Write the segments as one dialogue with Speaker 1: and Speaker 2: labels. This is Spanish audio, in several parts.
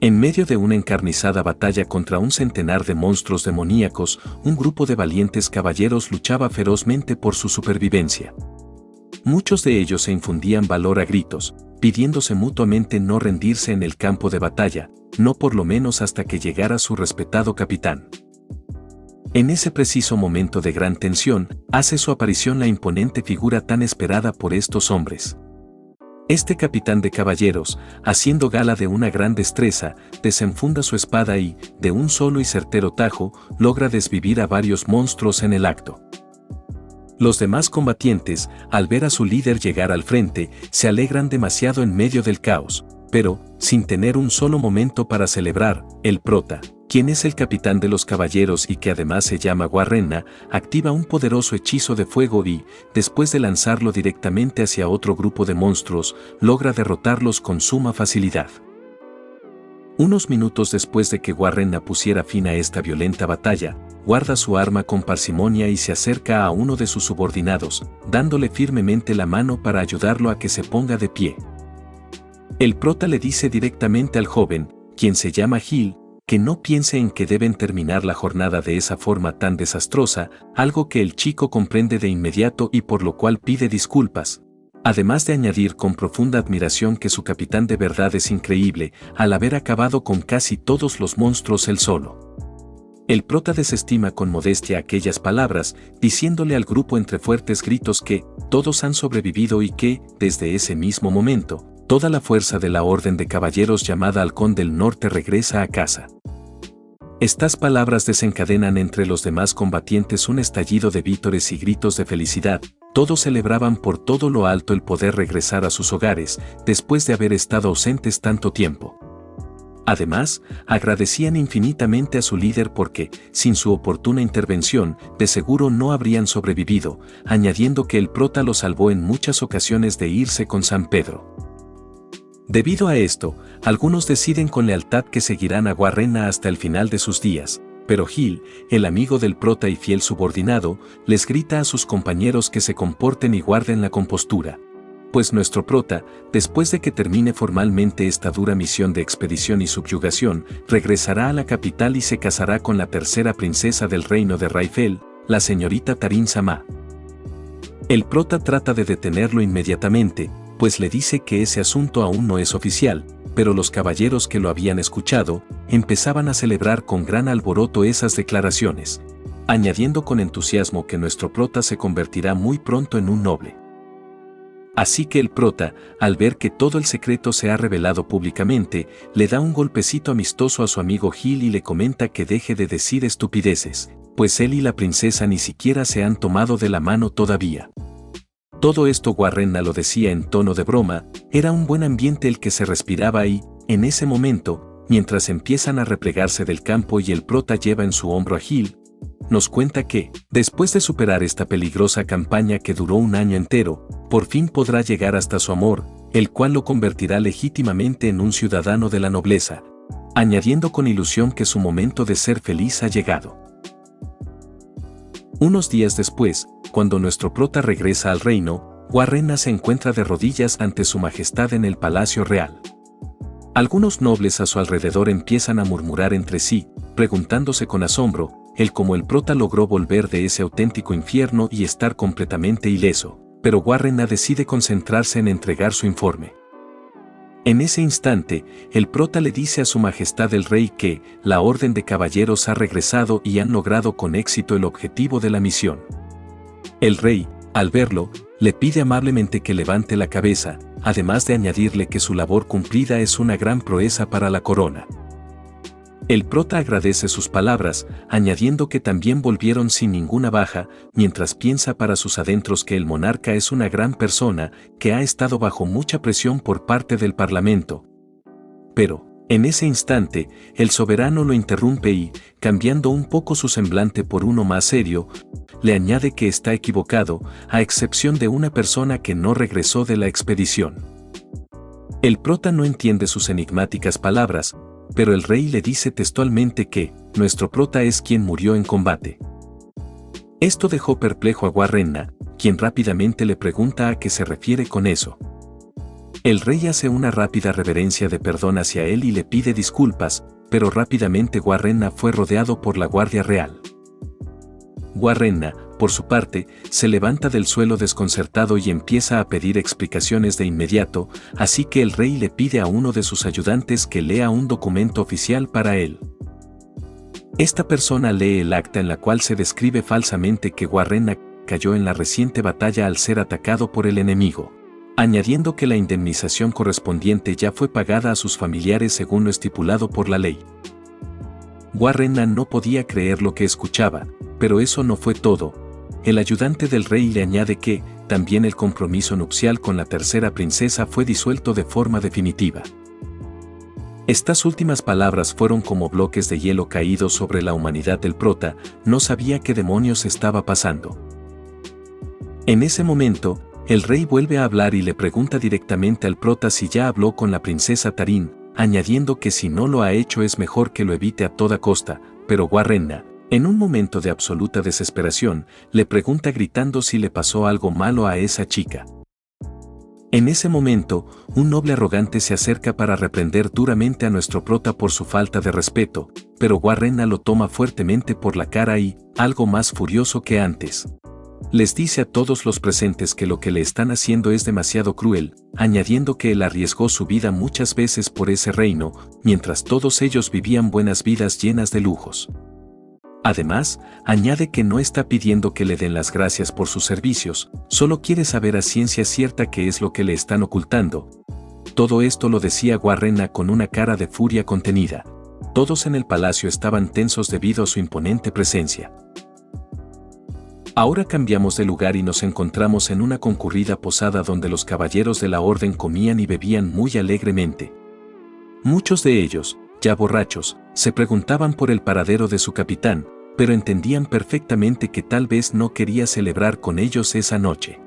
Speaker 1: En medio de una encarnizada batalla contra un centenar de monstruos demoníacos, un grupo de valientes caballeros luchaba ferozmente por su supervivencia. Muchos de ellos se infundían valor a gritos, pidiéndose mutuamente no rendirse en el campo de batalla, no por lo menos hasta que llegara su respetado capitán. En ese preciso momento de gran tensión, hace su aparición la imponente figura tan esperada por estos hombres. Este capitán de caballeros, haciendo gala de una gran destreza, desenfunda su espada y, de un solo y certero tajo, logra desvivir a varios monstruos en el acto. Los demás combatientes, al ver a su líder llegar al frente, se alegran demasiado en medio del caos, pero, sin tener un solo momento para celebrar, el prota, quien es el capitán de los caballeros y que además se llama Warrenna, activa un poderoso hechizo de fuego y, después de lanzarlo directamente hacia otro grupo de monstruos, logra derrotarlos con suma facilidad. Unos minutos después de que Warrenna pusiera fin a esta violenta batalla, guarda su arma con parsimonia y se acerca a uno de sus subordinados, dándole firmemente la mano para ayudarlo a que se ponga de pie. El prota le dice directamente al joven, quien se llama Gil, que no piense en que deben terminar la jornada de esa forma tan desastrosa, algo que el chico comprende de inmediato y por lo cual pide disculpas. Además de añadir con profunda admiración que su capitán de verdad es increíble, al haber acabado con casi todos los monstruos él solo. El prota desestima con modestia aquellas palabras, diciéndole al grupo entre fuertes gritos que todos han sobrevivido y que, desde ese mismo momento, toda la fuerza de la Orden de Caballeros llamada Halcón del Norte regresa a casa. Estas palabras desencadenan entre los demás combatientes un estallido de vítores y gritos de felicidad. Todos celebraban por todo lo alto el poder regresar a sus hogares después de haber estado ausentes tanto tiempo. Además, agradecían infinitamente a su líder porque, sin su oportuna intervención, de seguro no habrían sobrevivido, añadiendo que el prota los salvó en muchas ocasiones de irse con San Pedro. Debido a esto, algunos deciden con lealtad que seguirán a Warrenna hasta el final de sus días, pero Gil, el amigo del prota y fiel subordinado, les grita a sus compañeros que se comporten y guarden la compostura. Pues nuestro prota, después de que termine formalmente esta dura misión de expedición y subyugación, regresará a la capital y se casará con la tercera princesa del reino de Raifel, la señorita Tarin Sama. El prota trata de detenerlo inmediatamente, pues le dice que ese asunto aún no es oficial, pero los caballeros que lo habían escuchado, empezaban a celebrar con gran alboroto esas declaraciones, añadiendo con entusiasmo que nuestro prota se convertirá muy pronto en un noble. Así que el prota, al ver que todo el secreto se ha revelado públicamente, le da un golpecito amistoso a su amigo Gil y le comenta que deje de decir estupideces, pues él y la princesa ni siquiera se han tomado de la mano todavía. Todo esto Warrenna lo decía en tono de broma, era un buen ambiente el que se respiraba y, en ese momento, mientras empiezan a replegarse del campo y el prota lleva en su hombro a Gil, nos cuenta que, después de superar esta peligrosa campaña que duró un año entero, por fin podrá llegar hasta su amor, el cual lo convertirá legítimamente en un ciudadano de la nobleza, añadiendo con ilusión que su momento de ser feliz ha llegado. Unos días después, cuando nuestro prota regresa al reino, Warrenna se encuentra de rodillas ante su majestad en el palacio real. Algunos nobles a su alrededor empiezan a murmurar entre sí, preguntándose con asombro, cómo el prota logró volver de ese auténtico infierno y estar completamente ileso, pero Warrenna decide concentrarse en entregar su informe. En ese instante, el prota le dice a su majestad el rey que la orden de caballeros ha regresado y han logrado con éxito el objetivo de la misión. El rey, al verlo, le pide amablemente que levante la cabeza, además de añadirle que su labor cumplida es una gran proeza para la corona. El prota agradece sus palabras, añadiendo que también volvieron sin ninguna baja, mientras piensa para sus adentros que el monarca es una gran persona que ha estado bajo mucha presión por parte del parlamento. Pero, en ese instante, el soberano lo interrumpe y, cambiando un poco su semblante por uno más serio, le añade que está equivocado, a excepción de una persona que no regresó de la expedición. El prota no entiende sus enigmáticas palabras, pero el rey le dice textualmente que nuestro prota es quien murió en combate. Esto dejó perplejo a Warrenna, quien rápidamente le pregunta a qué se refiere con eso. El rey hace una rápida reverencia de perdón hacia él y le pide disculpas, pero rápidamente Warrenna fue rodeado por la Guardia Real. Warrenna, por su parte, se levanta del suelo desconcertado y empieza a pedir explicaciones de inmediato, así que el rey le pide a uno de sus ayudantes que lea un documento oficial para él. Esta persona lee el acta en la cual se describe falsamente que Warrenna cayó en la reciente batalla al ser atacado por el enemigo, añadiendo que la indemnización correspondiente ya fue pagada a sus familiares según lo estipulado por la ley. Warrenna no podía creer lo que escuchaba, pero eso no fue todo. El ayudante del rey le añade que, también el compromiso nupcial con la tercera princesa fue disuelto de forma definitiva. Estas últimas palabras fueron como bloques de hielo caídos sobre la humanidad del prota, no sabía qué demonios estaba pasando. En ese momento, el rey vuelve a hablar y le pregunta directamente al prota si ya habló con la princesa Tarín, añadiendo que si no lo ha hecho es mejor que lo evite a toda costa, pero Warrenna, en un momento de absoluta desesperación, le pregunta gritando si le pasó algo malo a esa chica. En ese momento, un noble arrogante se acerca para reprender duramente a nuestro prota por su falta de respeto, pero Warrenna lo toma fuertemente por la cara y, algo más furioso que antes, les dice a todos los presentes que lo que le están haciendo es demasiado cruel, añadiendo que él arriesgó su vida muchas veces por ese reino, mientras todos ellos vivían buenas vidas llenas de lujos. Además, añade que no está pidiendo que le den las gracias por sus servicios, solo quiere saber a ciencia cierta qué es lo que le están ocultando. Todo esto lo decía Warrenna con una cara de furia contenida. Todos en el palacio estaban tensos debido a su imponente presencia. Ahora cambiamos de lugar y nos encontramos en una concurrida posada donde los caballeros de la orden comían y bebían muy alegremente. Muchos de ellos, ya borrachos, se preguntaban por el paradero de su capitán, pero entendían perfectamente que tal vez no quería celebrar con ellos esa noche.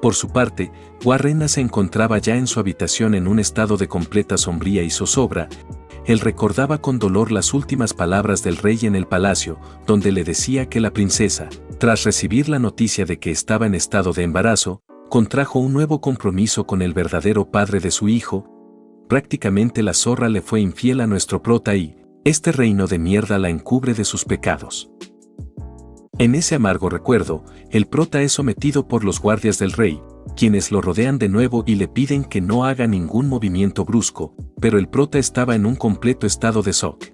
Speaker 1: Por su parte, Warrenna se encontraba ya en su habitación en un estado de completa sombría y zozobra. Él recordaba con dolor las últimas palabras del rey en el palacio, donde le decía que la princesa, tras recibir la noticia de que estaba en estado de embarazo, contrajo un nuevo compromiso con el verdadero padre de su hijo. Prácticamente la zorra le fue infiel a nuestro prota y, este reino de mierda la encubre de sus pecados. En ese amargo recuerdo, el prota es sometido por los guardias del rey, quienes lo rodean de nuevo y le piden que no haga ningún movimiento brusco, pero el prota estaba en un completo estado de shock.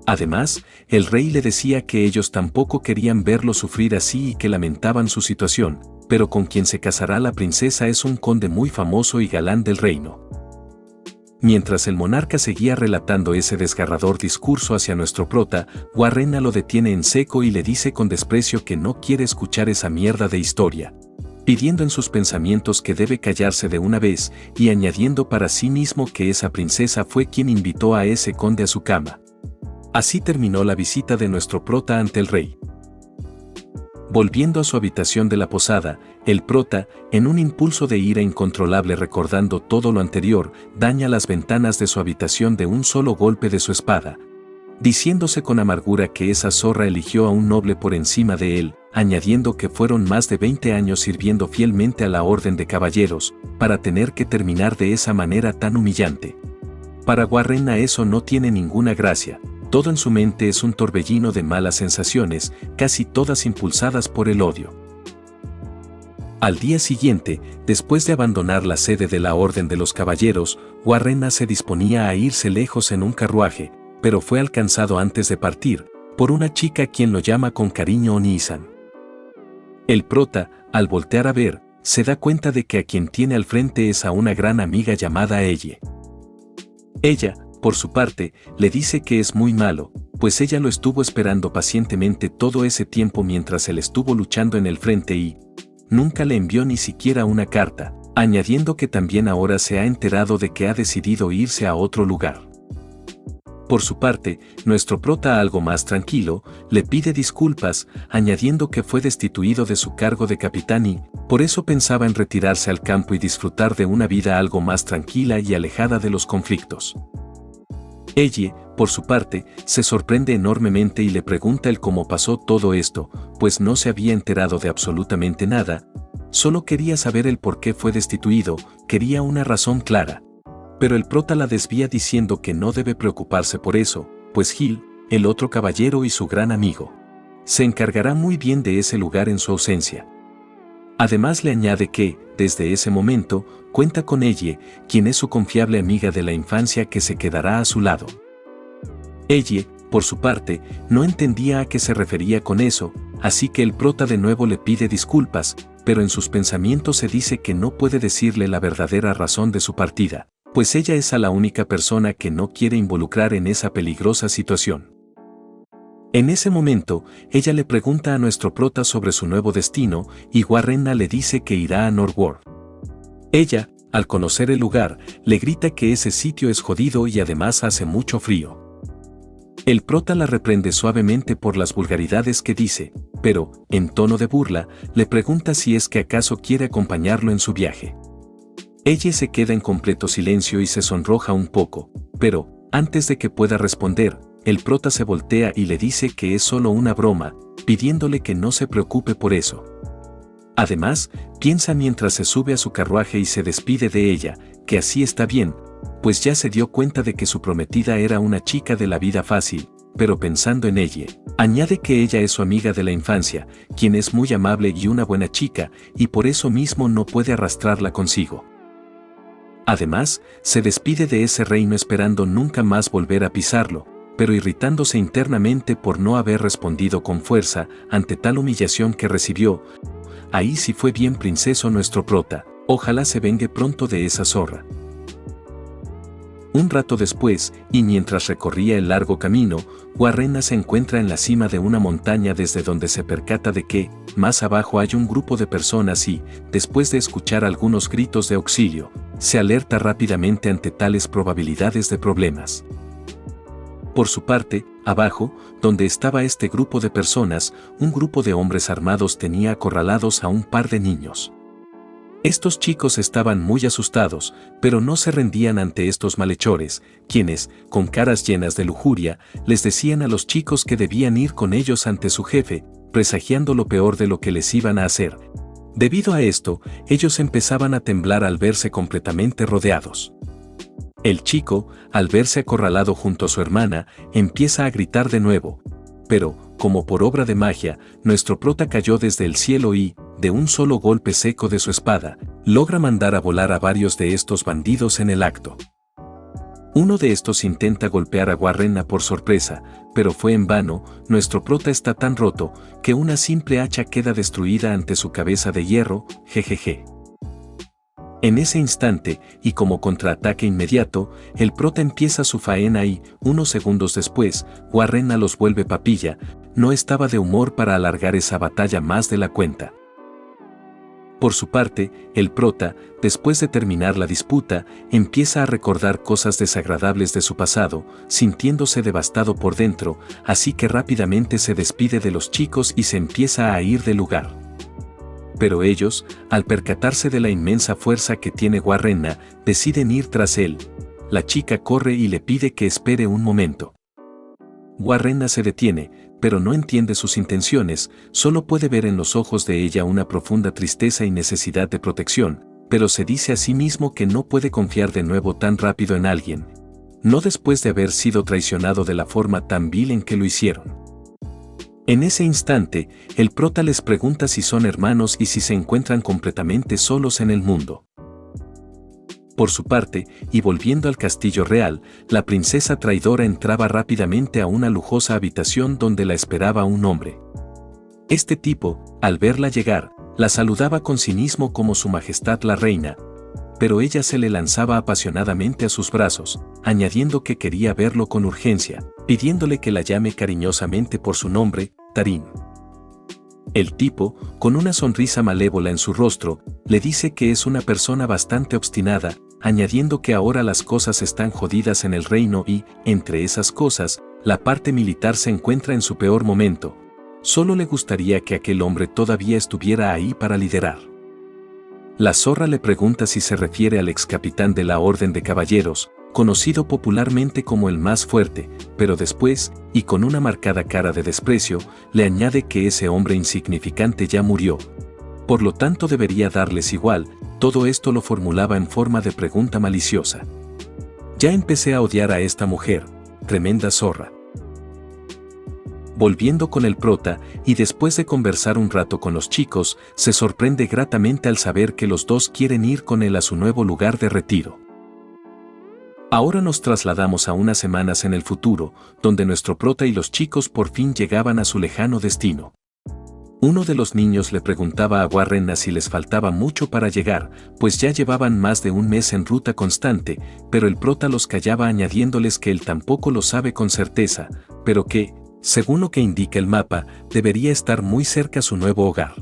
Speaker 1: Además, el rey le decía que ellos tampoco querían verlo sufrir así y que lamentaban su situación, pero con quien se casará la princesa es un conde muy famoso y galán del reino. Mientras el monarca seguía relatando ese desgarrador discurso hacia nuestro prota, Warrenna lo detiene en seco y le dice con desprecio que no quiere escuchar esa mierda de historia, pidiendo en sus pensamientos que debe callarse de una vez y añadiendo para sí mismo que esa princesa fue quien invitó a ese conde a su cama. Así terminó la visita de nuestro prota ante el rey. Volviendo a su habitación de la posada, el prota, en un impulso de ira incontrolable recordando todo lo anterior, daña las ventanas de su habitación de un solo golpe de su espada, diciéndose con amargura que esa zorra eligió a un noble por encima de él, añadiendo que fueron más de 20 años sirviendo fielmente a la orden de caballeros, para tener que terminar de esa manera tan humillante. Para Warrenna eso no tiene ninguna gracia. Todo en su mente es un torbellino de malas sensaciones, casi todas impulsadas por el odio. Al día siguiente, después de abandonar la sede de la Orden de los Caballeros, Warrenna se disponía a irse lejos en un carruaje, pero fue alcanzado antes de partir, por una chica quien lo llama con cariño Onisan. El prota, al voltear a ver, se da cuenta de que a quien tiene al frente es a una gran amiga llamada Elle. Ella, por su parte, le dice que es muy malo, pues ella lo estuvo esperando pacientemente todo ese tiempo mientras él estuvo luchando en el frente y nunca le envió ni siquiera una carta, añadiendo que también ahora se ha enterado de que ha decidido irse a otro lugar. Por su parte, nuestro prota, algo más tranquilo, le pide disculpas, añadiendo que fue destituido de su cargo de capitán y, por eso pensaba en retirarse al campo y disfrutar de una vida algo más tranquila y alejada de los conflictos. Elle, por su parte, se sorprende enormemente y le pregunta el cómo pasó todo esto, pues no se había enterado de absolutamente nada. Solo quería saber el por qué fue destituido, quería una razón clara. Pero el prota la desvía diciendo que no debe preocuparse por eso, pues Gil, el otro caballero y su gran amigo, se encargará muy bien de ese lugar en su ausencia. Además le añade que, desde ese momento, cuenta con Elle, quien es su confiable amiga de la infancia que se quedará a su lado. Elle, por su parte, no entendía a qué se refería con eso, así que el prota de nuevo le pide disculpas, pero en sus pensamientos se dice que no puede decirle la verdadera razón de su partida, pues ella es la única persona que no quiere involucrar en esa peligrosa situación. En ese momento, ella le pregunta a nuestro prota sobre su nuevo destino y Warrenna le dice que irá a Northwood. Ella, al conocer el lugar, le grita que ese sitio es jodido y además hace mucho frío. El prota la reprende suavemente por las vulgaridades que dice, pero, en tono de burla, le pregunta si es que acaso quiere acompañarlo en su viaje. Ella se queda en completo silencio y se sonroja un poco, pero, antes de que pueda responder, el prota se voltea y le dice que es solo una broma, pidiéndole que no se preocupe por eso. Además, piensa mientras se sube a su carruaje y se despide de ella, que así está bien, pues ya se dio cuenta de que su prometida era una chica de la vida fácil, pero pensando en ella, añade que ella es su amiga de la infancia, quien es muy amable y una buena chica, y por eso mismo no puede arrastrarla consigo. Además, se despide de ese reino esperando nunca más volver a pisarlo, pero irritándose internamente por no haber respondido con fuerza ante tal humillación que recibió. Ahí sí fue bien princeso nuestro prota, ojalá se vengue pronto de esa zorra. Un rato después, y mientras recorría el largo camino, Warrenna se encuentra en la cima de una montaña desde donde se percata de que, más abajo hay un grupo de personas y, después de escuchar algunos gritos de auxilio, se alerta rápidamente ante tales probabilidades de problemas. Por su parte, abajo, donde estaba este grupo de personas, un grupo de hombres armados tenía acorralados a un par de niños. Estos chicos estaban muy asustados, pero no se rendían ante estos malhechores, quienes, con caras llenas de lujuria, les decían a los chicos que debían ir con ellos ante su jefe, presagiando lo peor de lo que les iban a hacer. Debido a esto, ellos empezaban a temblar al verse completamente rodeados. El chico, al verse acorralado junto a su hermana, empieza a gritar de nuevo. Pero, como por obra de magia, nuestro prota cayó desde el cielo y, de un solo golpe seco de su espada, logra mandar a volar a varios de estos bandidos en el acto. Uno de estos intenta golpear a Warrenna por sorpresa, pero fue en vano, nuestro prota está tan roto, que una simple hacha queda destruida ante su cabeza de hierro, jejeje. En ese instante, y como contraataque inmediato, el prota empieza su faena y, unos segundos después, Warrenna los vuelve papilla, no estaba de humor para alargar esa batalla más de la cuenta. Por su parte, el prota, después de terminar la disputa, empieza a recordar cosas desagradables de su pasado, sintiéndose devastado por dentro, así que rápidamente se despide de los chicos y se empieza a ir del lugar. Pero ellos, al percatarse de la inmensa fuerza que tiene Warrenna, deciden ir tras él. La chica corre y le pide que espere un momento. Warrenna se detiene, pero no entiende sus intenciones, solo puede ver en los ojos de ella una profunda tristeza y necesidad de protección, pero se dice a sí mismo que no puede confiar de nuevo tan rápido en alguien. No después de haber sido traicionado de la forma tan vil en que lo hicieron. En ese instante, el prota les pregunta si son hermanos y si se encuentran completamente solos en el mundo. Por su parte, y volviendo al castillo real, la princesa traidora entraba rápidamente a una lujosa habitación donde la esperaba un hombre. Este tipo, al verla llegar, la saludaba con cinismo como su majestad la reina, pero ella se le lanzaba apasionadamente a sus brazos, añadiendo que quería verlo con urgencia, pidiéndole que la llame cariñosamente por su nombre, Tarín. El tipo, con una sonrisa malévola en su rostro, le dice que es una persona bastante obstinada, añadiendo que ahora las cosas están jodidas en el reino y, entre esas cosas, la parte militar se encuentra en su peor momento. Solo le gustaría que aquel hombre todavía estuviera ahí para liderar. La zorra le pregunta si se refiere al ex capitán de la Orden de Caballeros, conocido popularmente como el más fuerte, pero después, y con una marcada cara de desprecio, le añade que ese hombre insignificante ya murió. Por lo tanto debería darles igual. Todo esto lo formulaba en forma de pregunta maliciosa. Ya empecé a odiar a esta mujer, tremenda zorra. Volviendo con el prota, y después de conversar un rato con los chicos, se sorprende gratamente al saber que los dos quieren ir con él a su nuevo lugar de retiro. Ahora nos trasladamos a unas semanas en el futuro, donde nuestro prota y los chicos por fin llegaban a su lejano destino. Uno de los niños le preguntaba a Warren si les faltaba mucho para llegar, pues ya llevaban más de un mes en ruta constante, pero el prota los callaba añadiéndoles que él tampoco lo sabe con certeza, pero que, según lo que indica el mapa, debería estar muy cerca su nuevo hogar.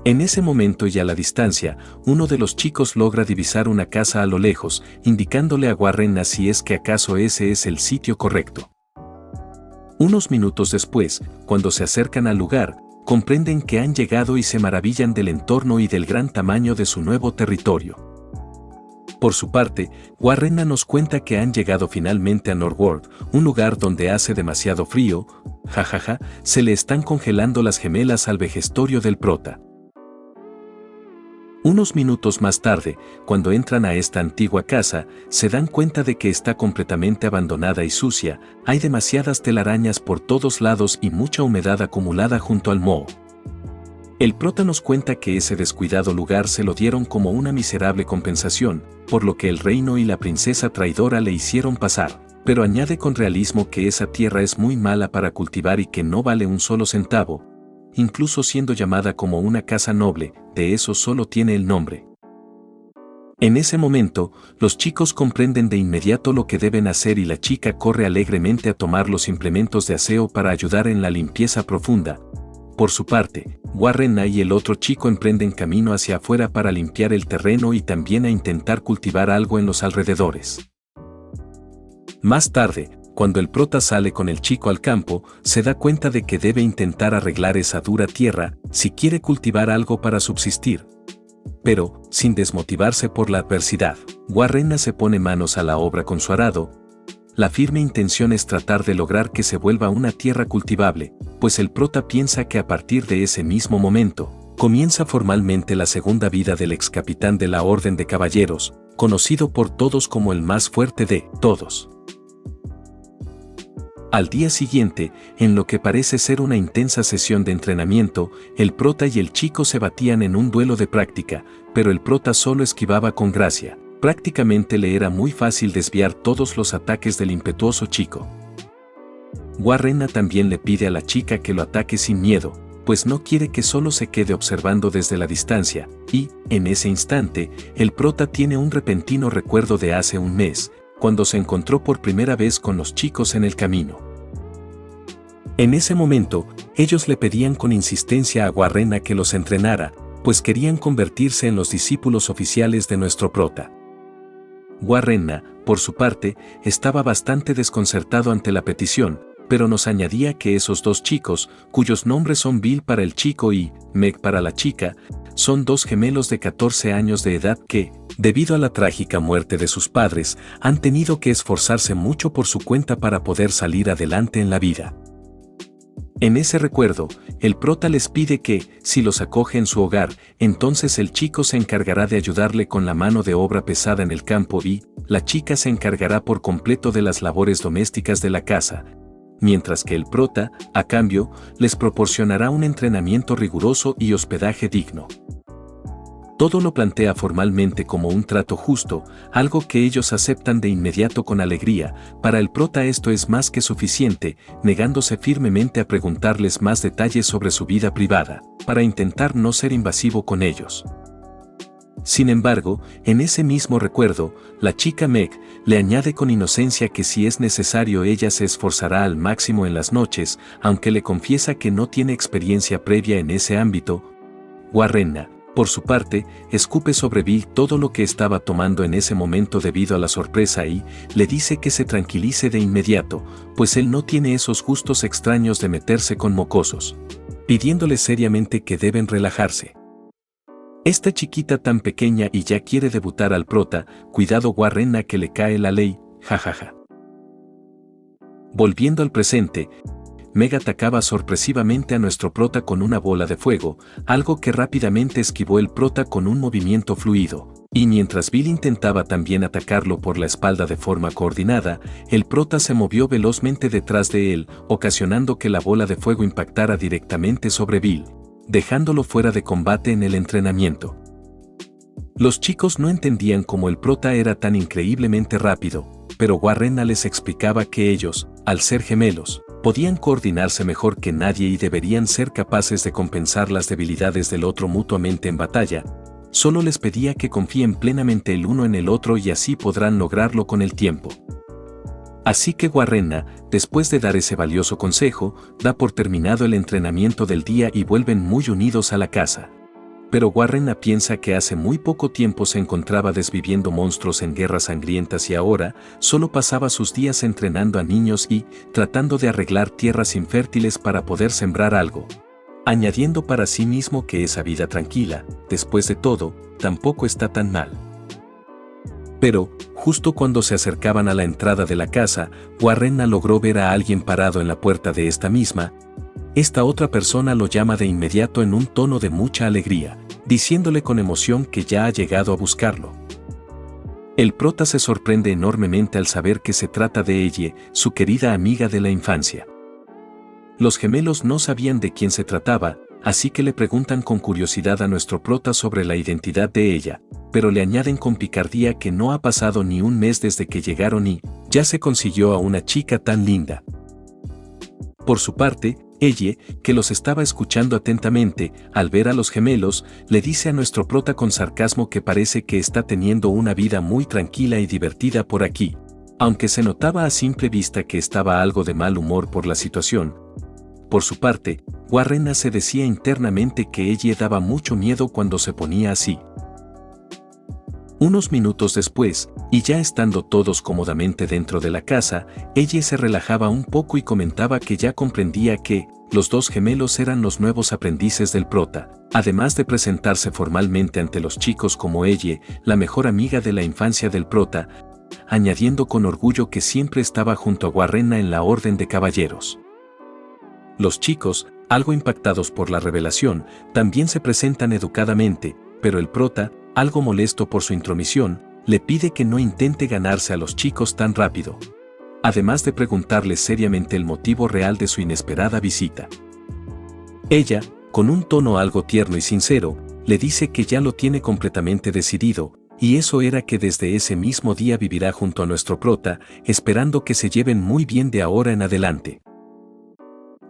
Speaker 1: En ese momento y a la distancia, uno de los chicos logra divisar una casa a lo lejos, indicándole a Warren si es que acaso ese es el sitio correcto. Unos minutos después, cuando se acercan al lugar, comprenden que han llegado y se maravillan del entorno y del gran tamaño de su nuevo territorio. Por su parte, Warren nos cuenta que han llegado finalmente a Northworld, un lugar donde hace demasiado frío, jajaja, se le están congelando las gemelas al vejestorio del prota. Unos minutos más tarde, cuando entran a esta antigua casa, se dan cuenta de que está completamente abandonada y sucia, hay demasiadas telarañas por todos lados y mucha humedad acumulada junto al moho. El prota nos cuenta que ese descuidado lugar se lo dieron como una miserable compensación, por lo que el reino y la princesa traidora le hicieron pasar, pero añade con realismo que esa tierra es muy mala para cultivar y que no vale un solo centavo, incluso siendo llamada como una casa noble, de eso solo tiene el nombre. En ese momento, los chicos comprenden de inmediato lo que deben hacer y la chica corre alegremente a tomar los implementos de aseo para ayudar en la limpieza profunda. Por su parte, Warren y el otro chico emprenden camino hacia afuera para limpiar el terreno y también a intentar cultivar algo en los alrededores. Más tarde, cuando el prota sale con el chico al campo, se da cuenta de que debe intentar arreglar esa dura tierra si quiere cultivar algo para subsistir. Pero, sin desmotivarse por la adversidad, Warren se pone manos a la obra con su arado. La firme intención es tratar de lograr que se vuelva una tierra cultivable, pues el prota piensa que a partir de ese mismo momento, comienza formalmente la segunda vida del ex capitán de la Orden de Caballeros, conocido por todos como el más fuerte de todos. Al día siguiente, en lo que parece ser una intensa sesión de entrenamiento, el prota y el chico se batían en un duelo de práctica, pero el prota solo esquivaba con gracia. Prácticamente le era muy fácil desviar todos los ataques del impetuoso chico. Warren también le pide a la chica que lo ataque sin miedo, pues no quiere que solo se quede observando desde la distancia, y, en ese instante, el prota tiene un repentino recuerdo de hace un mes, cuando se encontró por primera vez con los chicos en el camino. En ese momento, ellos le pedían con insistencia a Warren que los entrenara, pues querían convertirse en los discípulos oficiales de nuestro prota. Warren, por su parte, estaba bastante desconcertado ante la petición, pero nos añadía que esos dos chicos, cuyos nombres son Bill para el chico y Meg para la chica, son dos gemelos de 14 años de edad que, debido a la trágica muerte de sus padres, han tenido que esforzarse mucho por su cuenta para poder salir adelante en la vida. En ese recuerdo, el prota les pide que, si los acoge en su hogar, entonces el chico se encargará de ayudarle con la mano de obra pesada en el campo y la chica se encargará por completo de las labores domésticas de la casa, mientras que el prota, a cambio, les proporcionará un entrenamiento riguroso y hospedaje digno. Todo lo plantea formalmente como un trato justo, algo que ellos aceptan de inmediato con alegría. Para el prota esto es más que suficiente, negándose firmemente a preguntarles más detalles sobre su vida privada, para intentar no ser invasivo con ellos. Sin embargo, en ese mismo recuerdo, la chica Meg le añade con inocencia que si es necesario ella se esforzará al máximo en las noches, aunque le confiesa que no tiene experiencia previa en ese ámbito. Warren, por su parte, escupe sobre Bill todo lo que estaba tomando en ese momento debido a la sorpresa y le dice que se tranquilice de inmediato, pues él no tiene esos gustos extraños de meterse con mocosos, pidiéndole seriamente que deben relajarse. Esta chiquita tan pequeña y ya quiere debutar al prota, cuidado Warren que le cae la ley, jajaja. Volviendo al presente, Meg atacaba sorpresivamente a nuestro prota con una bola de fuego, algo que rápidamente esquivó el prota con un movimiento fluido. Y mientras Bill intentaba también atacarlo por la espalda de forma coordinada, el prota se movió velozmente detrás de él, ocasionando que la bola de fuego impactara directamente sobre Bill, dejándolo fuera de combate en el entrenamiento. Los chicos no entendían cómo el prota era tan increíblemente rápido, pero Warrenna les explicaba que ellos, al ser gemelos, podían coordinarse mejor que nadie y deberían ser capaces de compensar las debilidades del otro mutuamente en batalla. Solo les pedía que confíen plenamente el uno en el otro y así podrán lograrlo con el tiempo. Así que Warrenna, después de dar ese valioso consejo, da por terminado el entrenamiento del día y vuelven muy unidos a la casa. Pero Warrenna piensa que hace muy poco tiempo se encontraba desviviendo monstruos en guerras sangrientas y ahora solo pasaba sus días entrenando a niños y tratando de arreglar tierras infértiles para poder sembrar algo. Añadiendo para sí mismo que esa vida tranquila, después de todo, tampoco está tan mal. Pero, justo cuando se acercaban a la entrada de la casa, Warrenna logró ver a alguien parado en la puerta de esta misma. Esta otra persona lo llama de inmediato en un tono de mucha alegría, diciéndole con emoción que ya ha llegado a buscarlo. El prota se sorprende enormemente al saber que se trata de ella, su querida amiga de la infancia. Los gemelos no sabían de quién se trataba, así que le preguntan con curiosidad a nuestro prota sobre la identidad de ella, pero le añaden con picardía que no ha pasado ni un mes desde que llegaron y ya se consiguió a una chica tan linda. Por su parte, ella, que los estaba escuchando atentamente, al ver a los gemelos, le dice a nuestro prota con sarcasmo que parece que está teniendo una vida muy tranquila y divertida por aquí, aunque se notaba a simple vista que estaba algo de mal humor por la situación. Por su parte, Warrenna se decía internamente que ella daba mucho miedo cuando se ponía así. Unos minutos después, y ya estando todos cómodamente dentro de la casa, ella se relajaba un poco y comentaba que ya comprendía que los dos gemelos eran los nuevos aprendices del prota, además de presentarse formalmente ante los chicos como ella, la mejor amiga de la infancia del prota, añadiendo con orgullo que siempre estaba junto a Warrenna en la orden de caballeros. Los chicos, algo impactados por la revelación, también se presentan educadamente, pero el prota, algo molesto por su intromisión, le pide que no intente ganarse a los chicos tan rápido. Además de preguntarles seriamente el motivo real de su inesperada visita. Ella, con un tono algo tierno y sincero, le dice que ya lo tiene completamente decidido, y eso era que desde ese mismo día vivirá junto a nuestro prota, esperando que se lleven muy bien de ahora en adelante.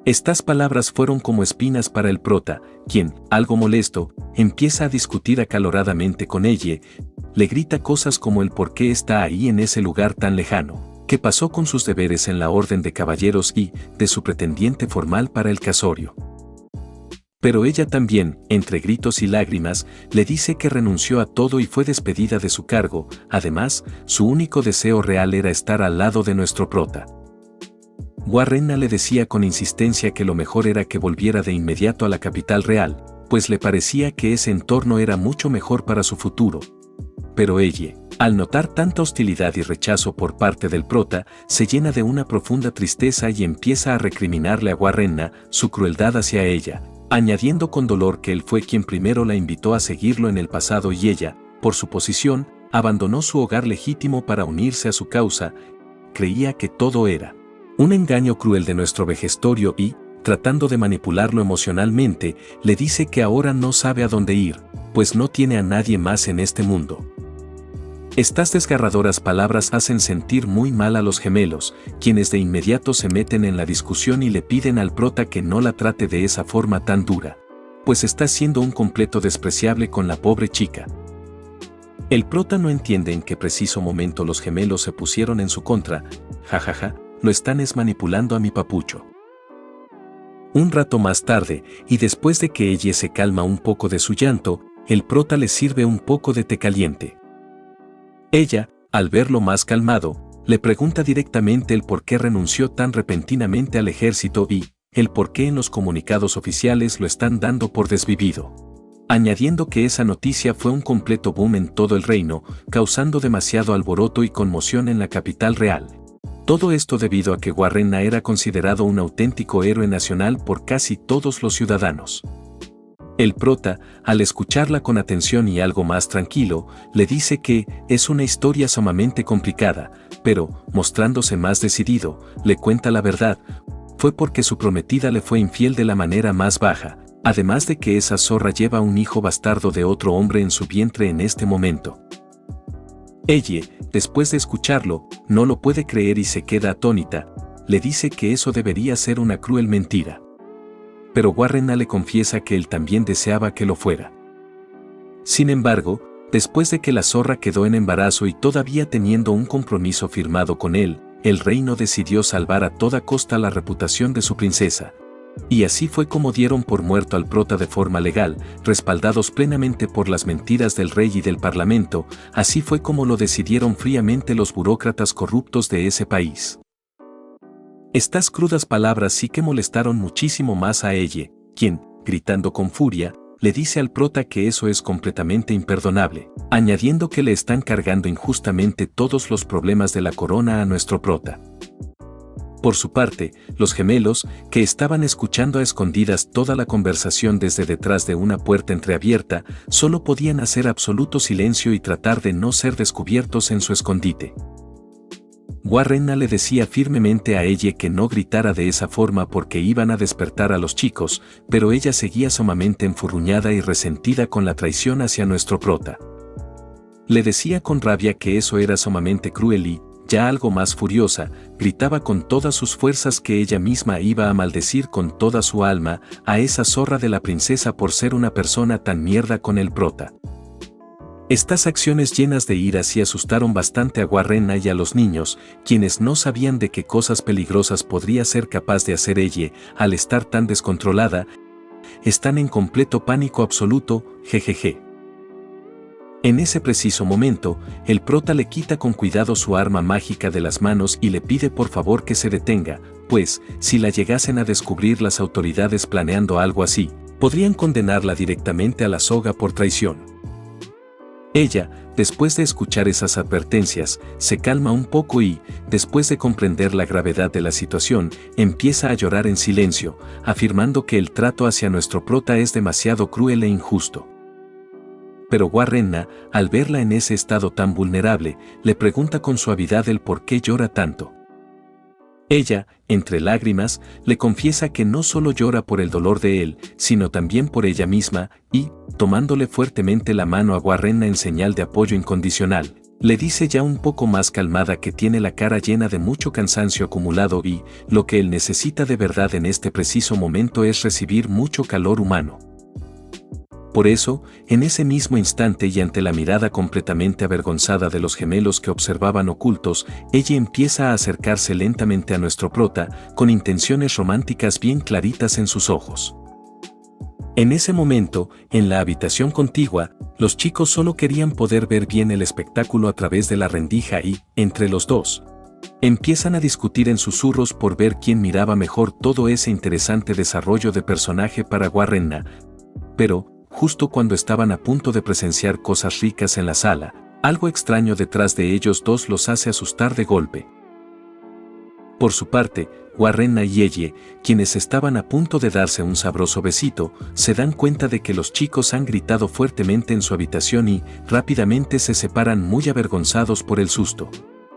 Speaker 1: Estas palabras fueron como espinas para el prota, quien, algo molesto, empieza a discutir acaloradamente con ella, le grita cosas como el por qué está ahí en ese lugar tan lejano, qué pasó con sus deberes en la orden de caballeros y de su pretendiente formal para el casorio. Pero ella también, entre gritos y lágrimas, le dice que renunció a todo y fue despedida de su cargo, además, su único deseo real era estar al lado de nuestro prota. Warrenna le decía con insistencia que lo mejor era que volviera de inmediato a la capital real, pues le parecía que ese entorno era mucho mejor para su futuro. Pero ella, al notar tanta hostilidad y rechazo por parte del prota, se llena de una profunda tristeza y empieza a recriminarle a Warrenna su crueldad hacia ella, añadiendo con dolor que él fue quien primero la invitó a seguirlo en el pasado y ella, por su posición, abandonó su hogar legítimo para unirse a su causa. Creía que todo era un engaño cruel de nuestro vejestorio y, tratando de manipularlo emocionalmente, le dice que ahora no sabe a dónde ir, pues no tiene a nadie más en este mundo. Estas desgarradoras palabras hacen sentir muy mal a los gemelos, quienes de inmediato se meten en la discusión y le piden al prota que no la trate de esa forma tan dura, pues está siendo un completo despreciable con la pobre chica. El prota no entiende en qué preciso momento los gemelos se pusieron en su contra. Jajaja, lo están manipulando a mi papucho. Un rato más tarde, y después de que ella se calma un poco de su llanto, el prota le sirve un poco de té caliente. Ella, al verlo más calmado, le pregunta directamente el por qué renunció tan repentinamente al ejército y el por qué en los comunicados oficiales lo están dando por desvivido, añadiendo que esa noticia fue un completo boom en todo el reino, causando demasiado alboroto y conmoción en la capital real. Todo esto debido a que Warrenna era considerado un auténtico héroe nacional por casi todos los ciudadanos. El prota, al escucharla con atención y algo más tranquilo, le dice que es una historia sumamente complicada, pero, mostrándose más decidido, le cuenta la verdad. Fue porque su prometida le fue infiel de la manera más baja, además de que esa zorra lleva un hijo bastardo de otro hombre en su vientre en este momento. Ella, después de escucharlo, no lo puede creer y se queda atónita. Le dice que eso debería ser una cruel mentira. Pero Warrenna le confiesa que él también deseaba que lo fuera. Sin embargo, después de que la zorra quedó en embarazo y todavía teniendo un compromiso firmado con él, el reino decidió salvar a toda costa la reputación de su princesa. Y así fue como dieron por muerto al prota de forma legal, respaldados plenamente por las mentiras del rey y del parlamento. Así fue como lo decidieron fríamente los burócratas corruptos de ese país. Estas crudas palabras sí que molestaron muchísimo más a ella, quien, gritando con furia, le dice al prota que eso es completamente imperdonable, añadiendo que le están cargando injustamente todos los problemas de la corona a nuestro prota. Por su parte, los gemelos, que estaban escuchando a escondidas toda la conversación desde detrás de una puerta entreabierta, solo podían hacer absoluto silencio y tratar de no ser descubiertos en su escondite. Warrenna le decía firmemente a ella que no gritara de esa forma porque iban a despertar a los chicos, pero ella seguía sumamente enfurruñada y resentida con la traición hacia nuestro prota. Le decía con rabia que eso era sumamente cruel y, ya algo más furiosa, gritaba con todas sus fuerzas que ella misma iba a maldecir con toda su alma a esa zorra de la princesa por ser una persona tan mierda con el prota. Estas acciones llenas de ira sí asustaron bastante a Warrenna y a los niños, quienes no sabían de qué cosas peligrosas podría ser capaz de hacer ella al estar tan descontrolada. Están en completo pánico absoluto, jejeje. En ese preciso momento, el prota le quita con cuidado su arma mágica de las manos y le pide por favor que se detenga, pues, si la llegasen a descubrir las autoridades planeando algo así, podrían condenarla directamente a la soga por traición. Ella, después de escuchar esas advertencias, se calma un poco y, después de comprender la gravedad de la situación, empieza a llorar en silencio, afirmando que el trato hacia nuestro prota es demasiado cruel e injusto. Pero Warrenna, al verla en ese estado tan vulnerable, le pregunta con suavidad el por qué llora tanto. Ella, entre lágrimas, le confiesa que no solo llora por el dolor de él, sino también por ella misma, y, tomándole fuertemente la mano a Warrenna en señal de apoyo incondicional, le dice ya un poco más calmada que tiene la cara llena de mucho cansancio acumulado y, lo que él necesita de verdad en este preciso momento es recibir mucho calor humano. Por eso, en ese mismo instante y ante la mirada completamente avergonzada de los gemelos que observaban ocultos, ella empieza a acercarse lentamente a nuestro prota, con intenciones románticas bien claritas en sus ojos. En ese momento, en la habitación contigua, los chicos solo querían poder ver bien el espectáculo a través de la rendija y, entre los dos, empiezan a discutir en susurros por ver quién miraba mejor todo ese interesante desarrollo de personaje para Warrenna. Pero, justo cuando estaban a punto de presenciar cosas ricas en la sala, algo extraño detrás de ellos dos los hace asustar de golpe. Por su parte, Warrenna y ella, quienes estaban a punto de darse un sabroso besito, se dan cuenta de que los chicos han gritado fuertemente en su habitación y, rápidamente se separan muy avergonzados por el susto,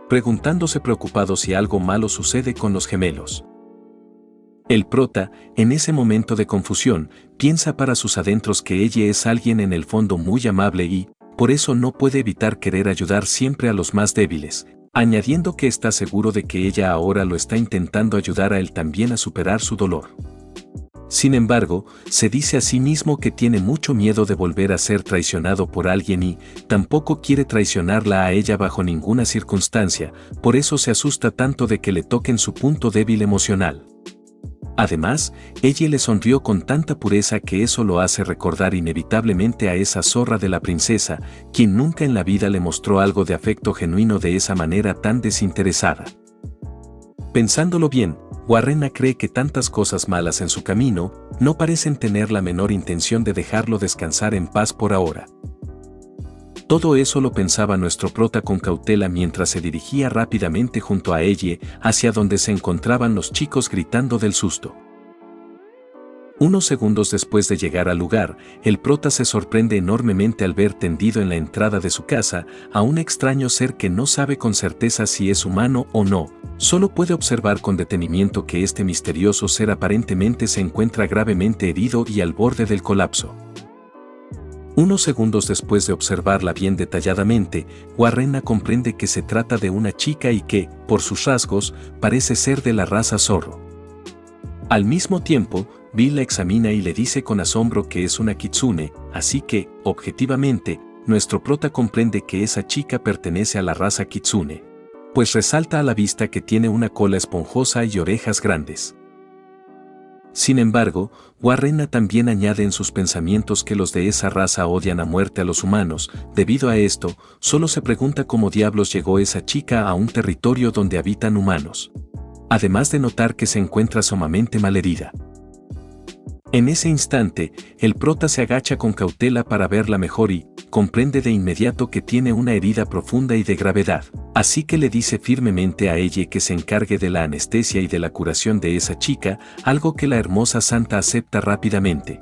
Speaker 1: preguntándose preocupados si algo malo sucede con los gemelos. El prota, en ese momento de confusión, piensa para sus adentros que ella es alguien en el fondo muy amable y, por eso no puede evitar querer ayudar siempre a los más débiles, añadiendo que está seguro de que ella ahora lo está intentando ayudar a él también a superar su dolor. Sin embargo, se dice a sí mismo que tiene mucho miedo de volver a ser traicionado por alguien y tampoco quiere traicionarla a ella bajo ninguna circunstancia, por eso se asusta tanto de que le toquen su punto débil emocional. Además, ella le sonrió con tanta pureza que eso lo hace recordar inevitablemente a esa zorra de la princesa, quien nunca en la vida le mostró algo de afecto genuino de esa manera tan desinteresada. Pensándolo bien, Warrenna cree que tantas cosas malas en su camino no parecen tener la menor intención de dejarlo descansar en paz por ahora. Todo eso lo pensaba nuestro prota con cautela mientras se dirigía rápidamente junto a ella hacia donde se encontraban los chicos gritando del susto. Unos segundos después de llegar al lugar, el prota se sorprende enormemente al ver tendido en la entrada de su casa a un extraño ser que no sabe con certeza si es humano o no, solo puede observar con detenimiento que este misterioso ser aparentemente se encuentra gravemente herido y al borde del colapso. Unos segundos después de observarla bien detalladamente, Warrenna comprende que se trata de una chica y que, por sus rasgos, parece ser de la raza zorro. Al mismo tiempo, Bill la examina y le dice con asombro que es una kitsune, así que, objetivamente, nuestro prota comprende que esa chica pertenece a la raza kitsune, pues resalta a la vista que tiene una cola esponjosa y orejas grandes. Sin embargo, Warrenna también añade en sus pensamientos que los de esa raza odian a muerte a los humanos. Debido a esto, solo se pregunta cómo diablos llegó esa chica a un territorio donde habitan humanos. Además de notar que se encuentra sumamente malherida. En ese instante, el prota se agacha con cautela para verla mejor y comprende de inmediato que tiene una herida profunda y de gravedad. Así que le dice firmemente a ella que se encargue de la anestesia y de la curación de esa chica, algo que la hermosa santa acepta rápidamente.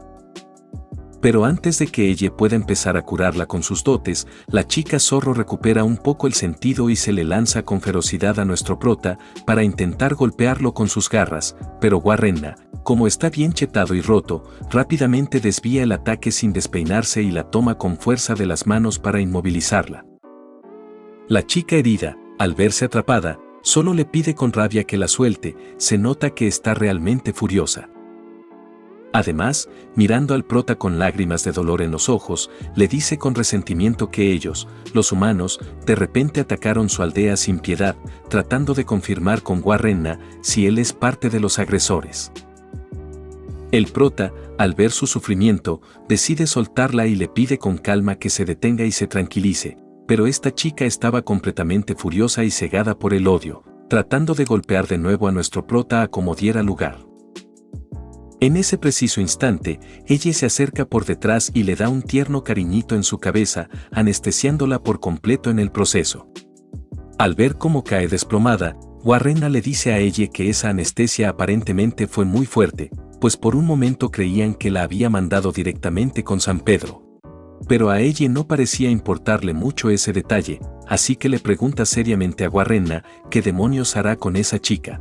Speaker 1: Pero antes de que ella pueda empezar a curarla con sus dotes, la chica zorro recupera un poco el sentido y se le lanza con ferocidad a nuestro prota para intentar golpearlo con sus garras, pero Warrenna, como está bien chetado y roto, rápidamente desvía el ataque sin despeinarse y la toma con fuerza de las manos para inmovilizarla. La chica herida, al verse atrapada, solo le pide con rabia que la suelte, se nota que está realmente furiosa. Además, mirando al prota con lágrimas de dolor en los ojos, le dice con resentimiento que ellos, los humanos, de repente atacaron su aldea sin piedad, tratando de confirmar con Warrenna si él es parte de los agresores. El prota, al ver su sufrimiento, decide soltarla y le pide con calma que se detenga y se tranquilice, pero esta chica estaba completamente furiosa y cegada por el odio, tratando de golpear de nuevo a nuestro prota a como diera lugar. En ese preciso instante, ella se acerca por detrás y le da un tierno cariñito en su cabeza, anestesiándola por completo en el proceso. Al ver cómo cae desplomada, Warrenna le dice a ella que esa anestesia aparentemente fue muy fuerte, pues por un momento creían que la había mandado directamente con San Pedro. Pero a ella no parecía importarle mucho ese detalle, así que le pregunta seriamente a Warrenna qué demonios hará con esa chica.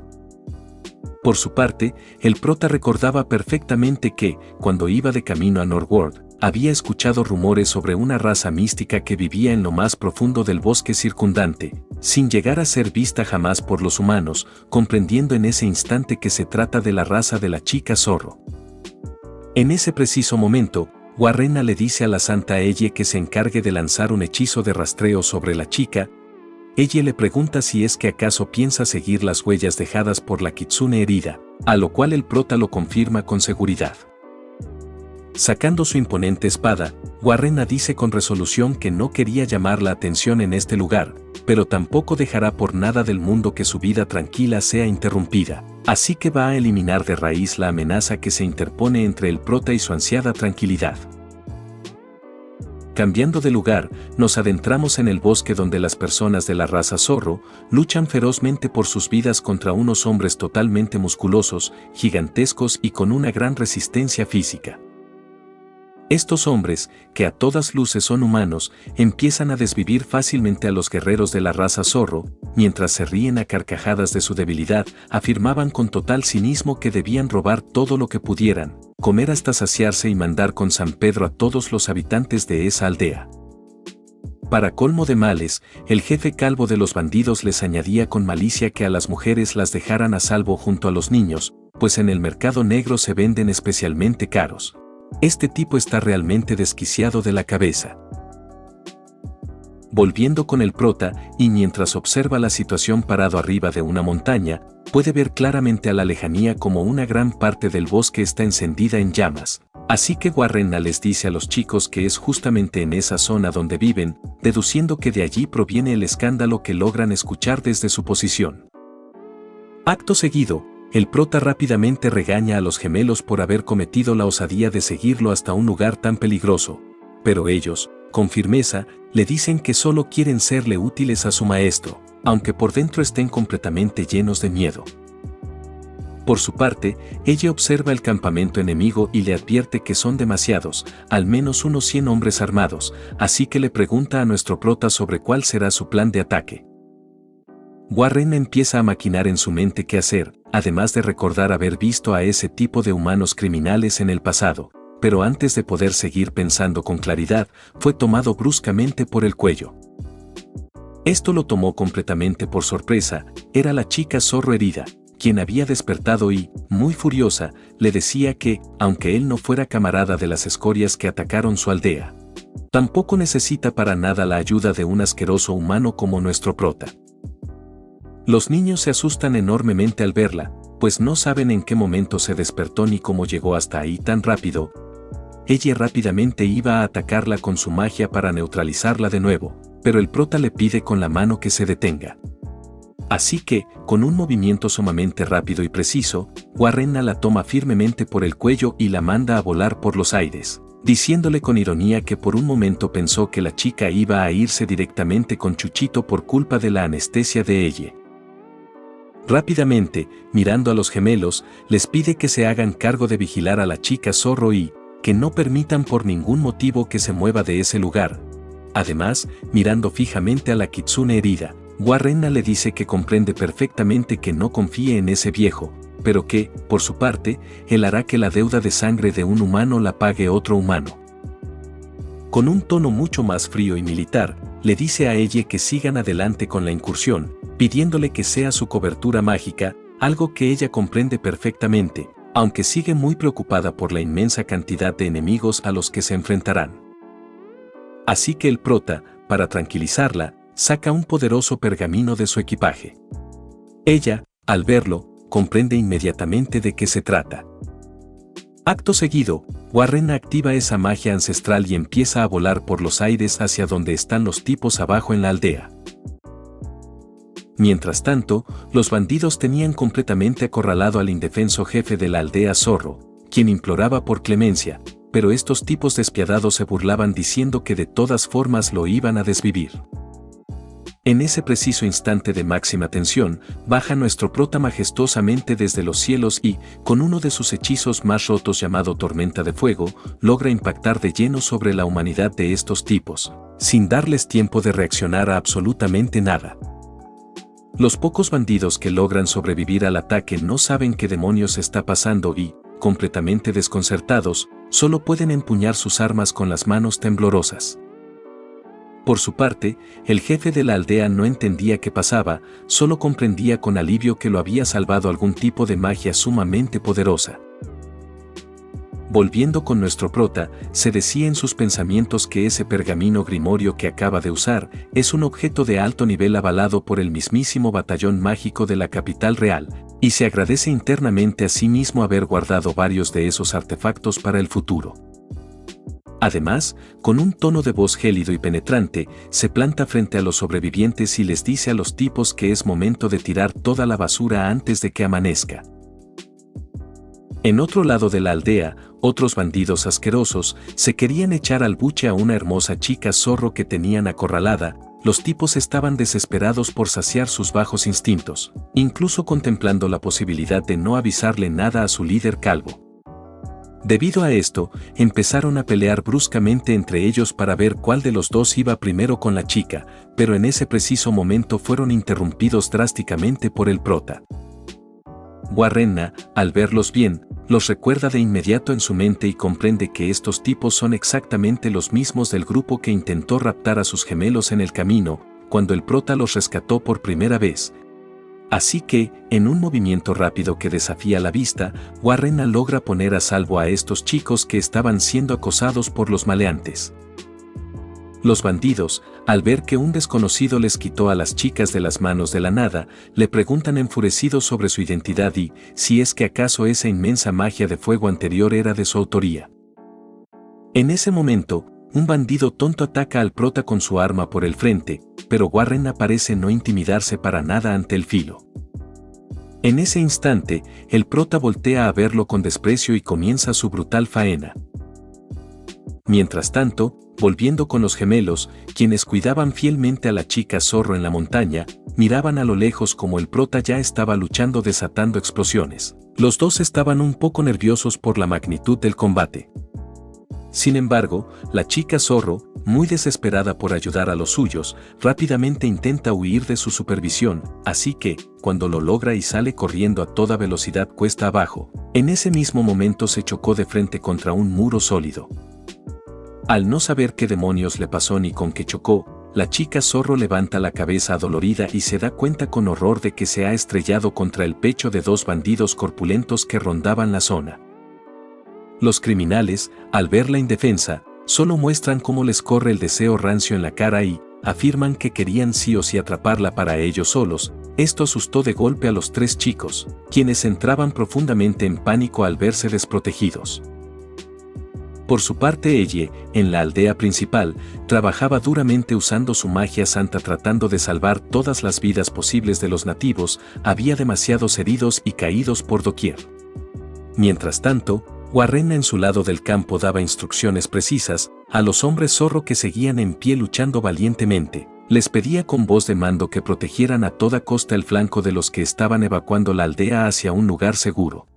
Speaker 1: Por su parte, el prota recordaba perfectamente que, cuando iba de camino a Northworld, había escuchado rumores sobre una raza mística que vivía en lo más profundo del bosque circundante, sin llegar a ser vista jamás por los humanos, comprendiendo en ese instante que se trata de la raza de la chica zorro. En ese preciso momento, Warrenna le dice a la santa ella que se encargue de lanzar un hechizo de rastreo sobre la chica. Ella le pregunta si es que acaso piensa seguir las huellas dejadas por la kitsune herida, a lo cual el prota lo confirma con seguridad. Sacando su imponente espada, Warrenna dice con resolución que no quería llamar la atención en este lugar, pero tampoco dejará por nada del mundo que su vida tranquila sea interrumpida, así que va a eliminar de raíz la amenaza que se interpone entre el prota y su ansiada tranquilidad. Cambiando de lugar, nos adentramos en el bosque donde las personas de la raza zorro luchan ferozmente por sus vidas contra unos hombres totalmente musculosos, gigantescos y con una gran resistencia física. Estos hombres, que a todas luces son humanos, empiezan a desvivir fácilmente a los guerreros de la raza zorro, mientras se ríen a carcajadas de su debilidad, afirmaban con total cinismo que debían robar todo lo que pudieran, comer hasta saciarse y mandar con San Pedro a todos los habitantes de esa aldea. Para colmo de males, el jefe calvo de los bandidos les añadía con malicia que a las mujeres las dejaran a salvo junto a los niños, pues en el mercado negro se venden especialmente caros. Este tipo está realmente desquiciado de la cabeza. Volviendo con el prota, y mientras observa la situación parado arriba de una montaña, puede ver claramente a la lejanía como una gran parte del bosque está encendida en llamas. Así que Warrenna les dice a los chicos que es justamente en esa zona donde viven, deduciendo que de allí proviene el escándalo que logran escuchar desde su posición. Acto seguido, el prota rápidamente regaña a los gemelos por haber cometido la osadía de seguirlo hasta un lugar tan peligroso, pero ellos, con firmeza, le dicen que solo quieren serle útiles a su maestro, aunque por dentro estén completamente llenos de miedo. Por su parte, ella observa el campamento enemigo y le advierte que son demasiados, al menos unos 100 hombres armados, así que le pregunta a nuestro prota sobre cuál será su plan de ataque. Warren empieza a maquinar en su mente qué hacer, además de recordar haber visto a ese tipo de humanos criminales en el pasado, pero antes de poder seguir pensando con claridad, fue tomado bruscamente por el cuello. Esto lo tomó completamente por sorpresa, era la chica zorro herida, quien había despertado y, muy furiosa, le decía que, aunque él no fuera camarada de las escorias que atacaron su aldea, tampoco necesita para nada la ayuda de un asqueroso humano como nuestro prota. Los niños se asustan enormemente al verla, pues no saben en qué momento se despertó ni cómo llegó hasta ahí tan rápido. Ella rápidamente iba a atacarla con su magia para neutralizarla de nuevo, pero el prota le pide con la mano que se detenga. Así que, con un movimiento sumamente rápido y preciso, Warrenna la toma firmemente por el cuello y la manda a volar por los aires, diciéndole con ironía que por un momento pensó que la chica iba a irse directamente con Chuchito por culpa de la anestesia de ella. Rápidamente, mirando a los gemelos, les pide que se hagan cargo de vigilar a la chica zorro y que no permitan por ningún motivo que se mueva de ese lugar. Además, mirando fijamente a la kitsune herida, Warrenna le dice que comprende perfectamente que no confíe en ese viejo, pero que, por su parte, él hará que la deuda de sangre de un humano la pague otro humano. Con un tono mucho más frío y militar, le dice a ella que sigan adelante con la incursión, pidiéndole que sea su cobertura mágica, algo que ella comprende perfectamente, aunque sigue muy preocupada por la inmensa cantidad de enemigos a los que se enfrentarán. Así que el prota, para tranquilizarla, saca un poderoso pergamino de su equipaje. Ella, al verlo, comprende inmediatamente de qué se trata. Acto seguido, Warrenna activa esa magia ancestral y empieza a volar por los aires hacia donde están los tipos abajo en la aldea. Mientras tanto, los bandidos tenían completamente acorralado al indefenso jefe de la aldea Zorro, quien imploraba por clemencia, pero estos tipos despiadados se burlaban diciendo que de todas formas lo iban a desvivir. En ese preciso instante de máxima tensión, baja nuestro prota majestuosamente desde los cielos y, con uno de sus hechizos más rotos llamado Tormenta de Fuego, logra impactar de lleno sobre la humanidad de estos tipos, sin darles tiempo de reaccionar a absolutamente nada. Los pocos bandidos que logran sobrevivir al ataque no saben qué demonios está pasando y, completamente desconcertados, solo pueden empuñar sus armas con las manos temblorosas. Por su parte, el jefe de la aldea no entendía qué pasaba, solo comprendía con alivio que lo había salvado algún tipo de magia sumamente poderosa. Volviendo con nuestro prota, se decía en sus pensamientos que ese pergamino grimorio que acaba de usar es un objeto de alto nivel avalado por el mismísimo batallón mágico de la capital real, y se agradece internamente a sí mismo haber guardado varios de esos artefactos para el futuro. Además, con un tono de voz gélido y penetrante, se planta frente a los sobrevivientes y les dice a los tipos que es momento de tirar toda la basura antes de que amanezca. En otro lado de la aldea, otros bandidos asquerosos se querían echar al buche a una hermosa chica zorro que tenían acorralada. Los tipos estaban desesperados por saciar sus bajos instintos, incluso contemplando la posibilidad de no avisarle nada a su líder calvo. Debido a esto, empezaron a pelear bruscamente entre ellos para ver cuál de los dos iba primero con la chica, pero en ese preciso momento fueron interrumpidos drásticamente por el prota. Warrenna, al verlos bien, los recuerda de inmediato en su mente y comprende que estos tipos son exactamente los mismos del grupo que intentó raptar a sus gemelos en el camino, cuando el prota los rescató por primera vez. Así que, en un movimiento rápido que desafía la vista, Warrenna logra poner a salvo a estos chicos que estaban siendo acosados por los maleantes. Los bandidos, al ver que un desconocido les quitó a las chicas de las manos de la nada, le preguntan enfurecidos sobre su identidad y, si es que acaso esa inmensa magia de fuego anterior era de su autoría. En ese momento, un bandido tonto ataca al prota con su arma por el frente, pero Warrenna parece no intimidarse para nada ante el filo. En ese instante, el prota voltea a verlo con desprecio y comienza su brutal faena. Mientras tanto, volviendo con los gemelos, quienes cuidaban fielmente a la chica zorro en la montaña, miraban a lo lejos como el prota ya estaba luchando desatando explosiones. Los dos estaban un poco nerviosos por la magnitud del combate. Sin embargo, la chica zorro, muy desesperada por ayudar a los suyos, rápidamente intenta huir de su supervisión, así que, cuando lo logra y sale corriendo a toda velocidad cuesta abajo, en ese mismo momento se chocó de frente contra un muro sólido. Al no saber qué demonios le pasó ni con qué chocó, la chica zorro levanta la cabeza adolorida y se da cuenta con horror de que se ha estrellado contra el pecho de dos bandidos corpulentos que rondaban la zona. Los criminales, al verla indefensa, solo muestran cómo les corre el deseo rancio en la cara y afirman que querían sí o sí atraparla para ellos solos. Esto asustó de golpe a los tres chicos, quienes entraban profundamente en pánico al verse desprotegidos. Por su parte ella, en la aldea principal, trabajaba duramente usando su magia santa tratando de salvar todas las vidas posibles de los nativos, había demasiados heridos y caídos por doquier. Mientras tanto, Warrenna en su lado del campo daba instrucciones precisas a los hombres zorro que seguían en pie luchando valientemente. Les pedía con voz de mando que protegieran a toda costa el flanco de los que estaban evacuando la aldea hacia un lugar seguro.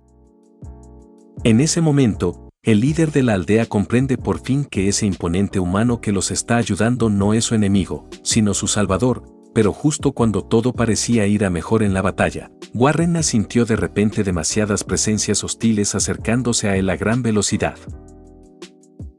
Speaker 1: En ese momento, el líder de la aldea comprende por fin que ese imponente humano que los está ayudando no es su enemigo, sino su salvador, pero justo cuando todo parecía ir a mejor en la batalla, Warrenna sintió de repente demasiadas presencias hostiles acercándose a él a gran velocidad.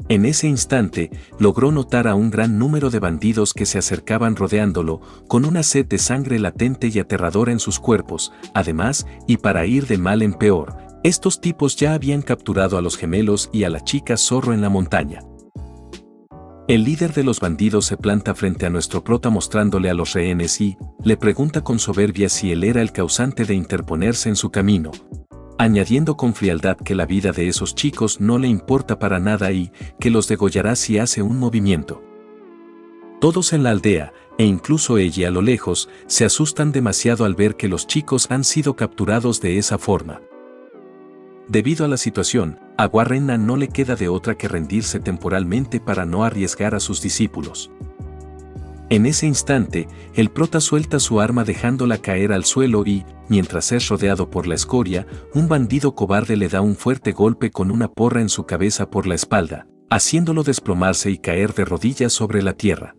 Speaker 1: En ese instante, logró notar a un gran número de bandidos que se acercaban rodeándolo, con una sed de sangre latente y aterradora en sus cuerpos. Además, y para ir de mal en peor, estos tipos ya habían capturado a los gemelos y a la chica zorro en la montaña. El líder de los bandidos se planta frente a nuestro prota mostrándole a los rehenes y le pregunta con soberbia si él era el causante de interponerse en su camino, añadiendo con frialdad que la vida de esos chicos no le importa para nada y que los degollará si hace un movimiento. Todos en la aldea, e incluso ella a lo lejos, se asustan demasiado al ver que los chicos han sido capturados de esa forma. Debido a la situación, a Warrenna no le queda de otra que rendirse temporalmente para no arriesgar a sus discípulos. En ese instante, el prota suelta su arma dejándola caer al suelo y, mientras es rodeado por la escoria, un bandido cobarde le da un fuerte golpe con una porra en su cabeza por la espalda, haciéndolo desplomarse y caer de rodillas sobre la tierra.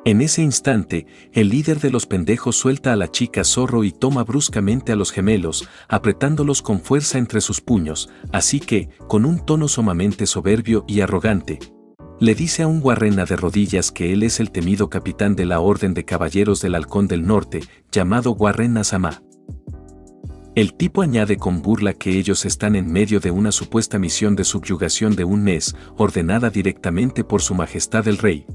Speaker 1: En ese instante, el líder de los pendejos suelta a la chica zorro y toma bruscamente a los gemelos, apretándolos con fuerza entre sus puños, así que, con un tono sumamente soberbio y arrogante, le dice a un Warrenna de rodillas que él es el temido capitán de la Orden de Caballeros del Halcón del Norte, llamado Warrenna Sama. El tipo añade con burla que ellos están en medio de una supuesta misión de subyugación de un mes, ordenada directamente por su majestad el rey,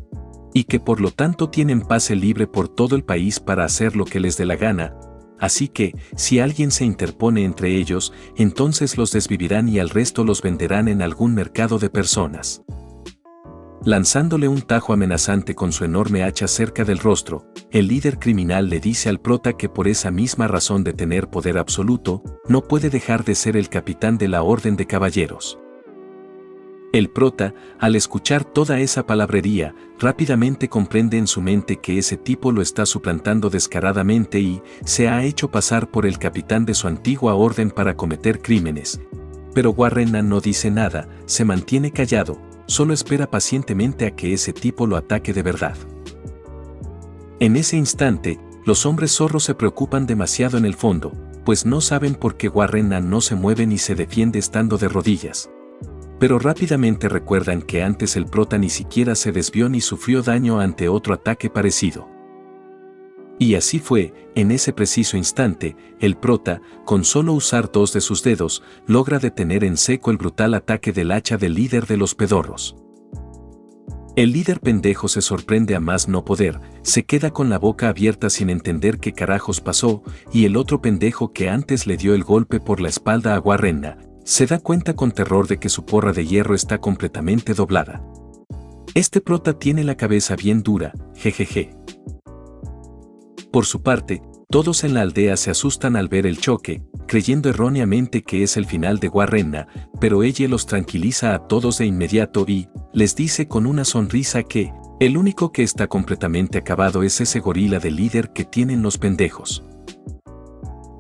Speaker 1: y que por lo tanto tienen pase libre por todo el país para hacer lo que les dé la gana, así que, si alguien se interpone entre ellos, entonces los desvivirán y al resto los venderán en algún mercado de personas. Lanzándole un tajo amenazante con su enorme hacha cerca del rostro, el líder criminal le dice al prota que por esa misma razón de tener poder absoluto, no puede dejar de ser el capitán de la Orden de Caballeros. El prota, al escuchar toda esa palabrería, rápidamente comprende en su mente que ese tipo lo está suplantando descaradamente y se ha hecho pasar por el capitán de su antigua orden para cometer crímenes. Pero Warrenna no dice nada, se mantiene callado, solo espera pacientemente a que ese tipo lo ataque de verdad. En ese instante, los hombres zorros se preocupan demasiado en el fondo, pues no saben por qué Warrenna no se mueve ni se defiende estando de rodillas. Pero rápidamente recuerdan que antes el prota ni siquiera se desvió ni sufrió daño ante otro ataque parecido. Y así fue, en ese preciso instante, el prota, con solo usar dos de sus dedos, logra detener en seco el brutal ataque del hacha del líder de los pedorros. El líder pendejo se sorprende a más no poder, se queda con la boca abierta sin entender qué carajos pasó, y el otro pendejo que antes le dio el golpe por la espalda a Warrenna, se da cuenta con terror de que su porra de hierro está completamente doblada. Este prota tiene la cabeza bien dura, jejeje. Por su parte, todos en la aldea se asustan al ver el choque, creyendo erróneamente que es el final de Warrenna, pero ella los tranquiliza a todos de inmediato y les dice con una sonrisa que el único que está completamente acabado es ese gorila de líder que tienen los pendejos.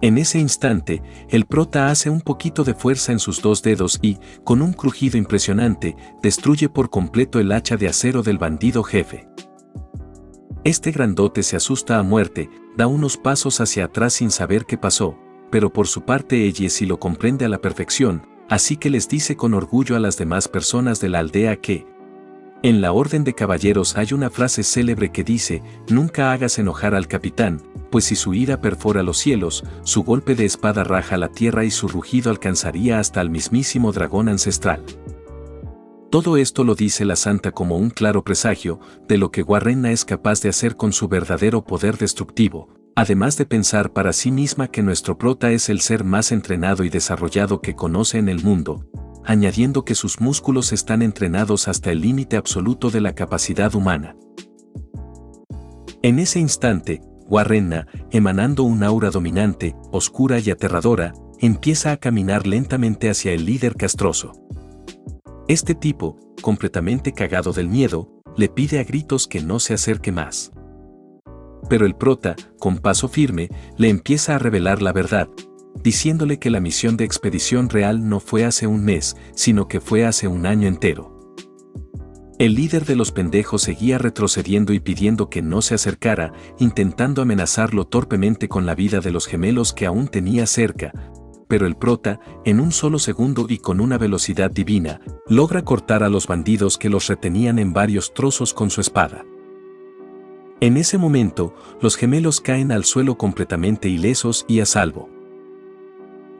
Speaker 1: En ese instante, el prota hace un poquito de fuerza en sus dos dedos y, con un crujido impresionante, destruye por completo el hacha de acero del bandido jefe. Este grandote se asusta a muerte, da unos pasos hacia atrás sin saber qué pasó, pero por su parte ella sí lo comprende a la perfección, así que les dice con orgullo a las demás personas de la aldea que, en la Orden de Caballeros hay una frase célebre que dice, nunca hagas enojar al capitán, pues si su ira perfora los cielos, su golpe de espada raja la tierra y su rugido alcanzaría hasta el mismísimo dragón ancestral. Todo esto lo dice la santa como un claro presagio de lo que Warrenna es capaz de hacer con su verdadero poder destructivo, además de pensar para sí misma que nuestro prota es el ser más entrenado y desarrollado que conoce en el mundo, añadiendo que sus músculos están entrenados hasta el límite absoluto de la capacidad humana. En ese instante, Warrenna, emanando un aura dominante, oscura y aterradora, empieza a caminar lentamente hacia el líder castroso. Este tipo, completamente cagado del miedo, le pide a gritos que no se acerque más. Pero el prota, con paso firme, le empieza a revelar la verdad, diciéndole que la misión de expedición real no fue hace un mes, sino que fue hace un año entero. El líder de los pendejos seguía retrocediendo y pidiendo que no se acercara, intentando amenazarlo torpemente con la vida de los gemelos que aún tenía cerca, pero el prota, en un solo segundo y con una velocidad divina, logra cortar a los bandidos que los retenían en varios trozos con su espada. En ese momento, los gemelos caen al suelo completamente ilesos y a salvo.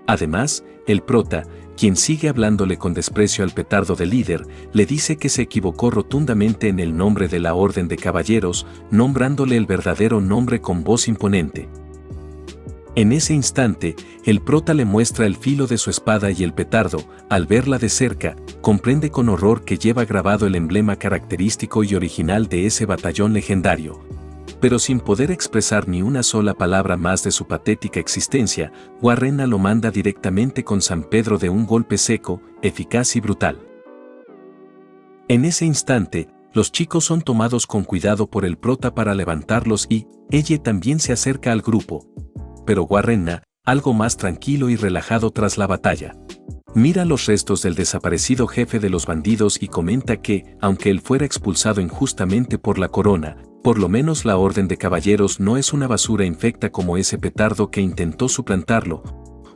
Speaker 1: Además, el prota, quien sigue hablándole con desprecio al petardo del líder, le dice que se equivocó rotundamente en el nombre de la Orden de Caballeros, nombrándole el verdadero nombre con voz imponente. En ese instante, el prota le muestra el filo de su espada y el petardo, al verla de cerca, comprende con horror que lleva grabado el emblema característico y original de ese batallón legendario. Pero sin poder expresar ni una sola palabra más de su patética existencia, Warrenna lo manda directamente con San Pedro de un golpe seco, eficaz y brutal. En ese instante, los chicos son tomados con cuidado por el prota para levantarlos y, ella también se acerca al grupo. Pero Warrenna, algo más tranquilo y relajado tras la batalla, mira los restos del desaparecido jefe de los bandidos y comenta que, aunque él fuera expulsado injustamente por la corona, por lo menos la Orden de Caballeros no es una basura infecta como ese petardo que intentó suplantarlo.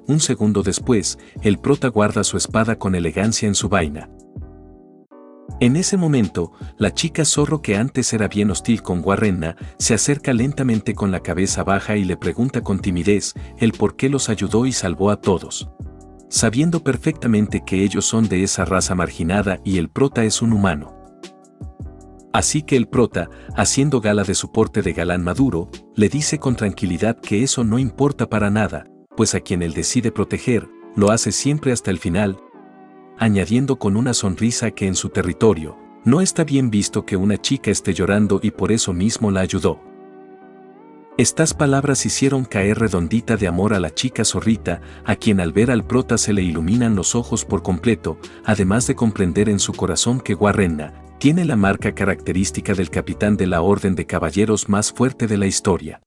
Speaker 1: Un segundo después, el prota guarda su espada con elegancia en su vaina. En ese momento, la chica zorro que antes era bien hostil con Warrenna, se acerca lentamente con la cabeza baja y le pregunta con timidez el por qué los ayudó y salvó a todos, sabiendo perfectamente que ellos son de esa raza marginada y el prota es un humano. Así que el prota, haciendo gala de su porte de galán maduro, le dice con tranquilidad que eso no importa para nada, pues a quien él decide proteger, lo hace siempre hasta el final, añadiendo con una sonrisa que en su territorio, no está bien visto que una chica esté llorando y por eso mismo la ayudó. Estas palabras hicieron caer redondita de amor a la chica zorrita, a quien al ver al prota se le iluminan los ojos por completo, además de comprender en su corazón que Warrenna tiene la marca característica del capitán de la Orden de Caballeros más fuerte de la historia.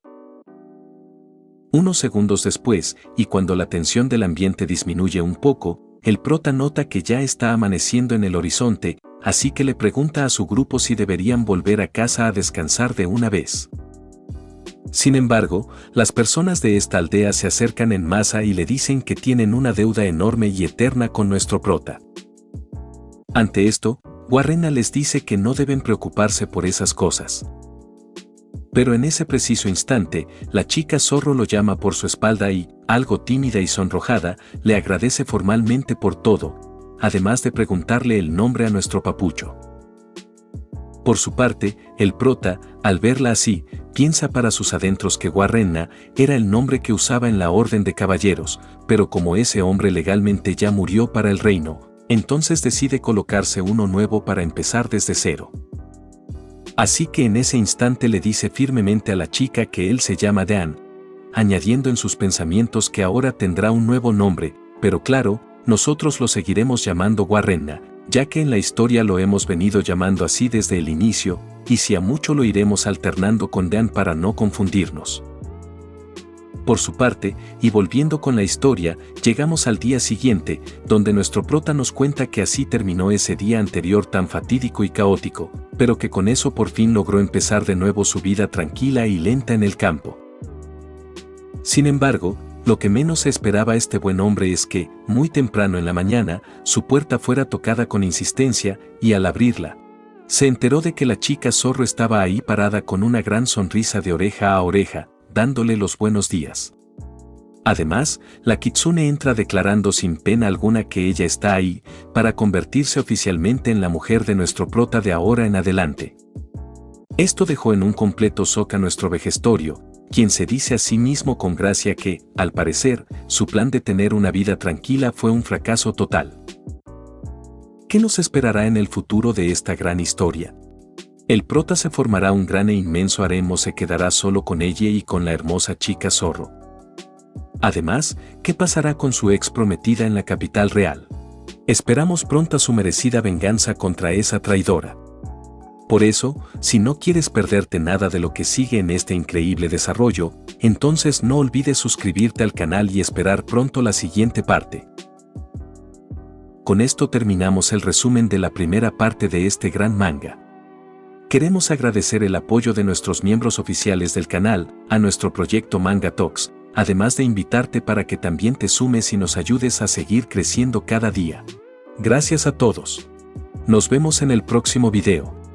Speaker 1: Unos segundos después, y cuando la tensión del ambiente disminuye un poco, el prota nota que ya está amaneciendo en el horizonte, así que le pregunta a su grupo si deberían volver a casa a descansar de una vez. Sin embargo, las personas de esta aldea se acercan en masa y le dicen que tienen una deuda enorme y eterna con nuestro prota. Ante esto, Warrenna les dice que no deben preocuparse por esas cosas. Pero en ese preciso instante, la chica zorro lo llama por su espalda y, algo tímida y sonrojada, le agradece formalmente por todo, además de preguntarle el nombre a nuestro papucho. Por su parte, el prota, al verla así, piensa para sus adentros que Warrenna era el nombre que usaba en la Orden de Caballeros, pero como ese hombre legalmente ya murió para el reino, entonces decide colocarse uno nuevo para empezar desde cero. Así que en ese instante le dice firmemente a la chica que él se llama Dan, añadiendo en sus pensamientos que ahora tendrá un nuevo nombre, pero claro, nosotros lo seguiremos llamando Warrenna, ya que en la historia lo hemos venido llamando así desde el inicio, y si a mucho lo iremos alternando con Dan para no confundirnos. Por su parte, y volviendo con la historia, llegamos al día siguiente, donde nuestro prota nos cuenta que así terminó ese día anterior tan fatídico y caótico, pero que con eso por fin logró empezar de nuevo su vida tranquila y lenta en el campo. Sin embargo, lo que menos esperaba este buen hombre es que, muy temprano en la mañana, su puerta fuera tocada con insistencia, y al abrirla, se enteró de que la chica zorro estaba ahí parada con una gran sonrisa de oreja a oreja, dándole los buenos días. Además, la kitsune entra declarando sin pena alguna que ella está ahí, para convertirse oficialmente en la mujer de nuestro prota de ahora en adelante. Esto dejó en un completo shock a nuestro vejestorio, quien se dice a sí mismo con gracia que, al parecer, su plan de tener una vida tranquila fue un fracaso total. ¿Qué nos esperará en el futuro de esta gran historia? El prota se formará un gran e inmenso harem o se quedará solo con ella y con la hermosa chica zorro. Además, ¿qué pasará con su ex prometida en la capital real? Esperamos pronta su merecida venganza contra esa traidora. Por eso, si no quieres perderte nada de lo que sigue en este increíble desarrollo, entonces no olvides suscribirte al canal y esperar pronto la siguiente parte. Con esto terminamos el resumen de la primera parte de este gran manga. Queremos agradecer el apoyo de nuestros miembros oficiales del canal, a nuestro proyecto Manga Talks, además de invitarte para que también te sumes y nos ayudes a seguir creciendo cada día. Gracias a todos. Nos vemos en el próximo video.